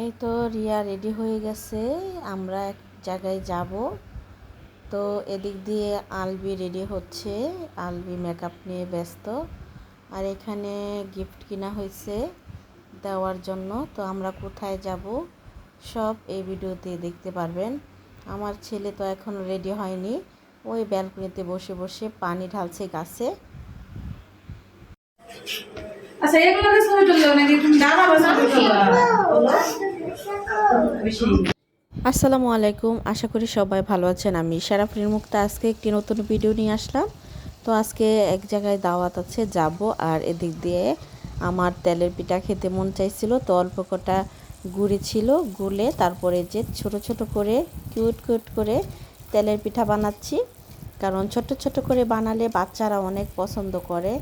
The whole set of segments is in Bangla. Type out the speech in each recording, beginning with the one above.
এই তো রিয়া রেডি হয়ে গেছে, আমরা এক জায়গায় যাব। তো এদিক দিয়ে আলবি রেডি হচ্ছে, আলবি মেকআপ নিয়ে ব্যস্ত। আর এখানে গিফট কিনা হয়েছে দেওয়ার জন্য। তো আমরা কোথায় যাব সব এই ভিডিওতে দেখতে পারবেন। আমার ছেলে তো এখন রেডি হয়নি, ওই ব্যালকনিতে বসে বসে পানি ঢালছে গাছে। আচ্ছা এগুলো ছবি তুললো নাকি তুমি দাঁড়াবো ছবি আসসালামু আলাইকুম, আশা করি সবাই ভালো আছেন। আমি শারাফরিন মুক্তা আজকে একটি নতুন ভিডিও নিয়ে আসলাম। তো আজকে এক জায়গায় দাওয়াত আছে, যাব। আর এদিক দিয়ে আমার তেলের পিঠা খেতে মন চাইছিল, তো অল্প কটা গুড়ি ছিল, গুলে তারপরে যে ছোট ছোট করে কিউট কিউট করে তেলের পিঠা বানাচ্ছি। কারণ ছোট ছোট করে বানালে বাচ্চারা অনেক পছন্দ করে,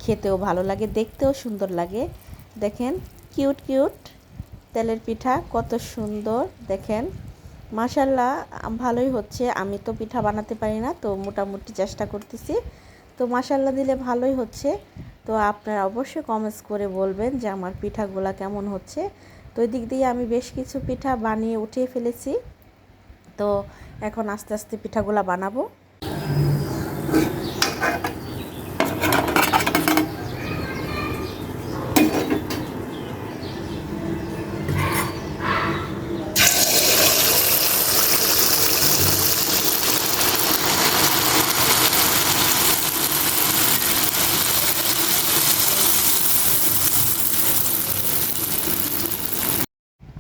খেতেও ভালো লাগে, দেখতেও সুন্দর লাগে। দেখেন কিউট কিউট তেলের পিঠা কত সুন্দর, দেখেন মাশাল্লাহ ভালোই হচ্ছে। আমি তো পিঠা বানাতে পারি না, তো মোটামুটি চেষ্টা করতেছি। তো মাশাল্লাহ দিলে ভালোই হচ্ছে। তো আপনারা অবশ্যই কমেন্টস করে বলবেন যে আমার পিঠাগুলা কেমন হচ্ছে। তো ওই দিক দিয়ে আমি বেশ কিছু পিঠা বানিয়ে উঠিয়ে ফেলেছি। তো এখন আস্তে আস্তে পিঠাগুলা বানাবো।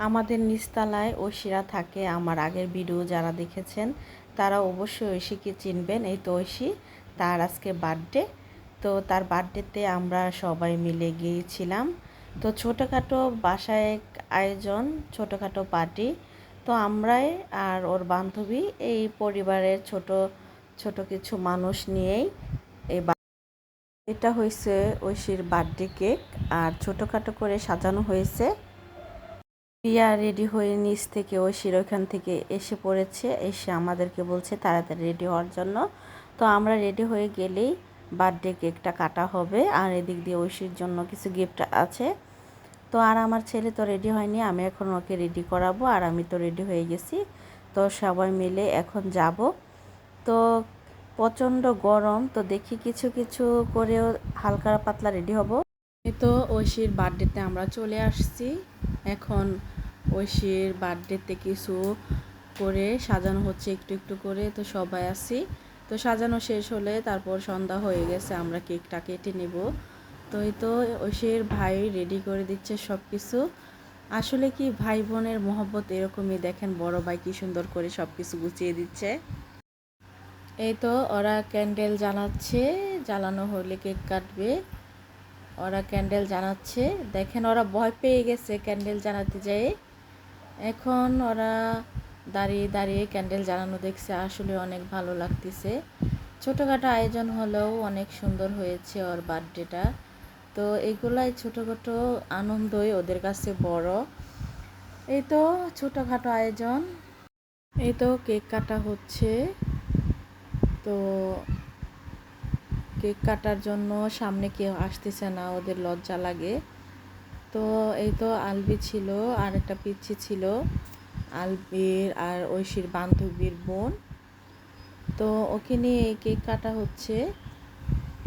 আমাদের নিচতলায় ঐশীরা থাকে, আমার আগের ভিডিও যারা দেখেছেন তারা অবশ্যই ঐশীকে চিনবেন। এই তো ঐশী, তার আজকে বার্থডে। তো তার বার্থডেতে আমরা সবাই মিলে গিয়েছিলাম। তো ছোটোখাটো বাসায় আয়োজন, ছোটোখাটো পার্টি। তো আমরাই আর ওর বান্ধবী এই পরিবারের ছোট ছোট কিছু মানুষ নিয়েই এই এটা হয়েছে ঐশীর বার্থডে কেক। আর ছোটোখাটো করে সাজানো হয়েছে। রিয়া রেডি হয়ে নিচ থেকে ঐশীর ওইখান থেকে এসে পড়েছে, এসে আমাদেরকে বলছে তাড়াতাড়ি রেডি হওয়ার জন্য। তো আমরা রেডি হয়ে গেলেই বার্থডে কেকটা কাটা হবে। আর এদিক দিয়ে ঐশীর জন্য কিছু গিফট আছে। তো আর আমার ছেলে তো রেডি হয়নি, আমি এখন ওকে রেডি করাবো। আর আমি তো রেডি হয়ে গেছি। তো সবাই মিলে এখন যাব। তো প্রচণ্ড গরম, তো দেখি কিছু কিছু করেও হালকা পাতলা রেডি হব। তো ঐশীর বার্থডেতে আমরা চলে আসছি। এখন ঐশীর বার্থডেতে কিছু করে সাজানো হচ্ছে একটু একটু করে। তো সবাই আছি, তো সাজানো শেষ হলে তারপর সন্ধ্যা হয়ে গেছে, আমরা কেকটা কেটে নেব। তো এই তো ঐশীর ভাই রেডি করে দিচ্ছে সব কিছু। আসলে কি ভাই বোনের মহব্বত এরকমই, দেখেন বড় ভাই কি সুন্দর করে সব কিছু গুছিয়ে দিচ্ছে। এই তো ওরা ক্যান্ডেল জ্বালাচ্ছে, জ্বালানো হলে কেক কাটবে। ওরা ক্যান্ডেল জ্বালাচ্ছে, দেখেন ওরা ভয় পেয়ে গেছে ক্যান্ডেল জ্বালাতে যেয়ে। এখন ওরা দাঁড়িয়ে দাঁড়িয়ে ক্যান্ডেল জ্বালানো দেখছে, আসলে অনেক ভালো লাগতেছে। ছোটোখাটো আয়োজন হলেও অনেক সুন্দর হয়েছে ওর বার্থডেটা। তো এগুলাই ছোটোখাটো আনন্দই ওদের কাছে বড়। এই তো ছোটোখাটো আয়োজন। এই তো কেক কাটা হচ্ছে। তো কেক কাটার জন্য সামনে কেউ আসতেছে না, ওদের লজ্জা লাগে। তো এই তো আলবি ছিল, আর একটা পিচ্ছি ছিল, আলবির আর ঐশীর বান্ধবীর বোন। তো ওকে নিয়ে এই কেক কাটা হচ্ছে,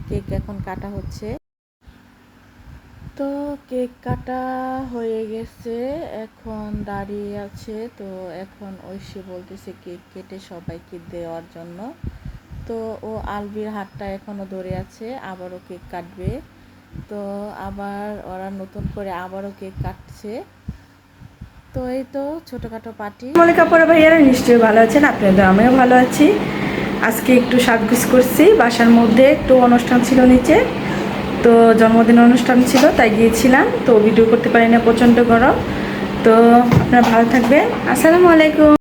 কেক এখন কাটা হচ্ছে। তো কেক কাটা হয়ে গেছে, এখন দাঁড়িয়ে আছে। তো এখন ঐশী বলতেছে কেক কেটে সবাইকে দেওয়ার জন্য। তো ও আলবির হাতটা এখনও ধরে আছে, আবারও কেক কাটবে। তো আবার ওরা নতুন করে আবারও কেক কাটছে। তো এই তো ছোটোখাটো পার্টি। মল্লিকা পরে ভাইয়ারা নিশ্চয়ই ভালো আছেন, আপনাদের আমিও ভালো আছি। আজকে একটু সাজগোজ করছি, বাসার মধ্যে একটু অনুষ্ঠান ছিল নিচে, তো জন্মদিন অনুষ্ঠান ছিল তাই গিয়েছিলাম। তো ভিডিও করতে পারি না, প্রচণ্ড গরম। তো আপনারা ভালো থাকবেন। আসসালামু আলাইকুম।